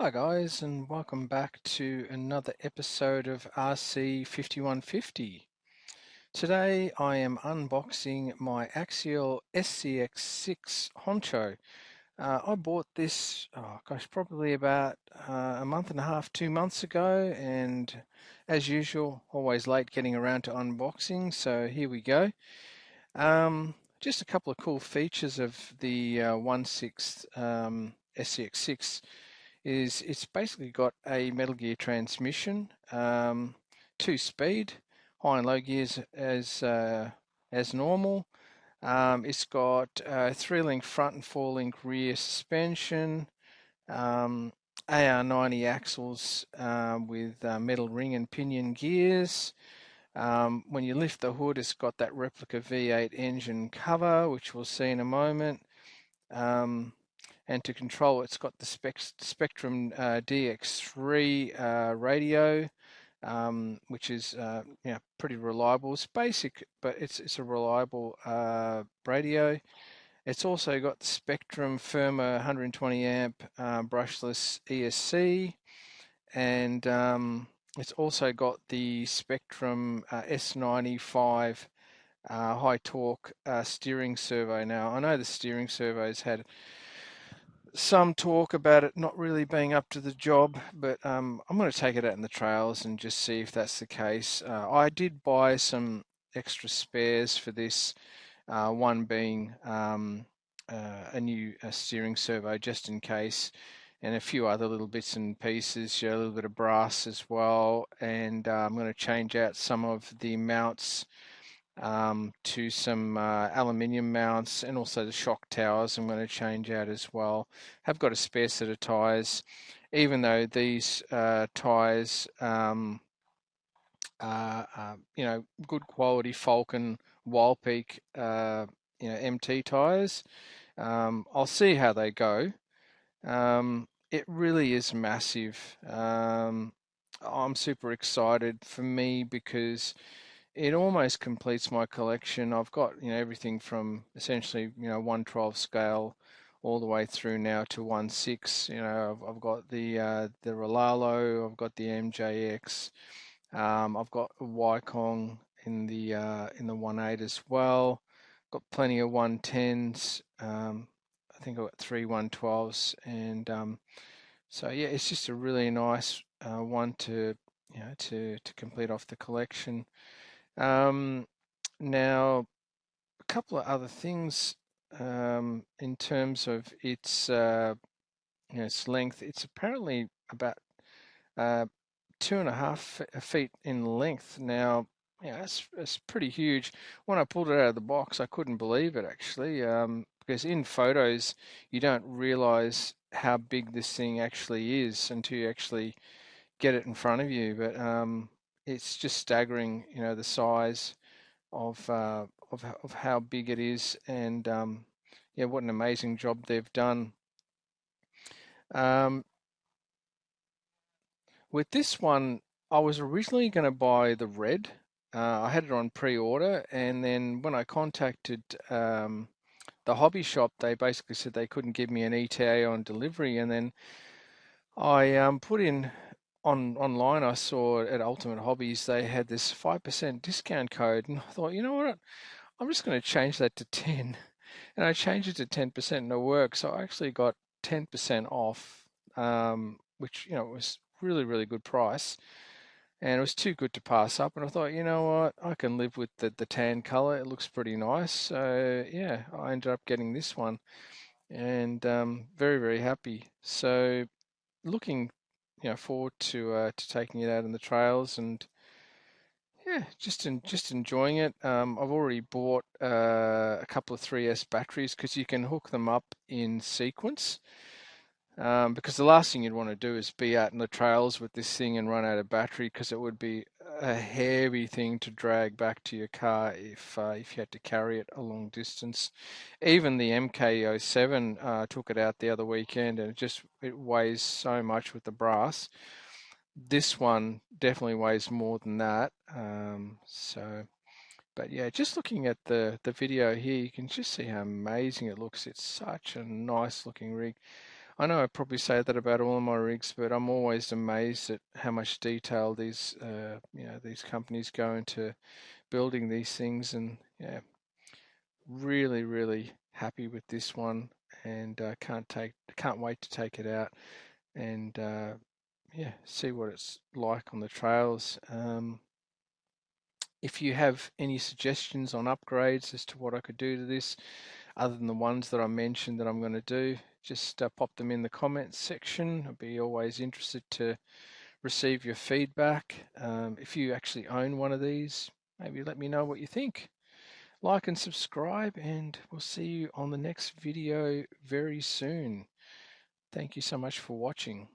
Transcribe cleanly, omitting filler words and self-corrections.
Hi guys, and welcome back to another episode of RC5150. Today I am unboxing my Axial SCX6 Honcho. I bought this, probably about a month and a half, 2 months ago, and as usual, always late getting around to unboxing, so here we go. Just a couple of cool features of the 1.6 SCX6 is it's basically got a Metal Gear transmission, 2-speed, high and low gears as normal. It's got 3-link front and 4-link rear suspension, um, AR90 axles with metal ring and pinion gears. When you lift the hood, it's got that replica V8 engine cover, which we'll see in a moment. And to control it's got the Spectrum DX3 radio, which is pretty reliable. It's basic, but it's a reliable radio. It's also got the Spectrum Firma 120 amp brushless ESC, and it's also got the Spectrum S95 high torque steering servo. Now I know the steering servo's had some talk about it not really being up to the job, but I'm going to take it out in the trails and just see if that's the case. I did buy some extra spares for this, one being a new steering servo just in case, and a few other little bits and pieces, a little bit of brass as well, and I'm going to change out some of the mounts to some aluminium mounts, and also the shock towers I'm going to change out as well. Have got a spare set of tyres, even though these tyres are good quality Falcon Wild Peak MT tyres. I'll see how they go. It really is massive. I'm super excited for me because it almost completes my collection. I've got everything from essentially 1/12 scale all the way through now to 1/6. I've got the Rolalo, I've got the MJX, I've got a Wacom in the 1/8 as well. Got plenty of 110s. I think I've got three 112s, and so yeah, it's just a really nice one to to complete off the collection. Um, Now, a couple of other things in terms of its length. It's apparently about uh, 2.5 feet in length. Now, that's pretty huge. When I pulled it out of the box, I couldn't believe it actually, because in photos you don't realize how big this thing actually is until you actually get it in front of you. But it's just staggering, the size of how big it is, and yeah, what an amazing job they've done. Um, with this one, I was originally going to buy the red. I had it on pre-order, and then when I contacted the hobby shop, they basically said they couldn't give me an ETA on delivery, and then I put in online. I saw at Ultimate Hobbies they had this 5% discount code, and I thought, you know what, I'm just going to change that to 10. And I changed it to 10% and it worked. So I actually got 10% off, which, was really, really good price. And it was too good to pass up. And I thought, you know what, I can live with the tan color. It looks pretty nice. So yeah, I ended up getting this one, and very, very happy. So looking, forward to taking it out in the trails, and yeah, just enjoying it. I've already bought a couple of 3S batteries because you can hook them up in sequence. Because the last thing you'd want to do is be out in the trails with this thing and run out of battery, because it would be a heavy thing to drag back to your car if you had to carry it a long distance. Even the MK07 took it out the other weekend, and it weighs so much with the brass. This one definitely weighs more than that. But yeah, just looking at the video here, you can just see how amazing it looks. It's such a nice looking rig. I know I probably say that about all of my rigs, but I'm always amazed at how much detail these, these companies go into building these things. And yeah, really, really happy with this one, and can't wait to take it out and yeah, see what it's like on the trails. If you have any suggestions on upgrades as to what I could do to this, other than the ones that I mentioned that I'm going to do, just pop them in the comments section. I'd be always interested to receive your feedback. If you actually own one of these, maybe let me know what you think. Like and subscribe, and we'll see you on the next video very soon. Thank you so much for watching.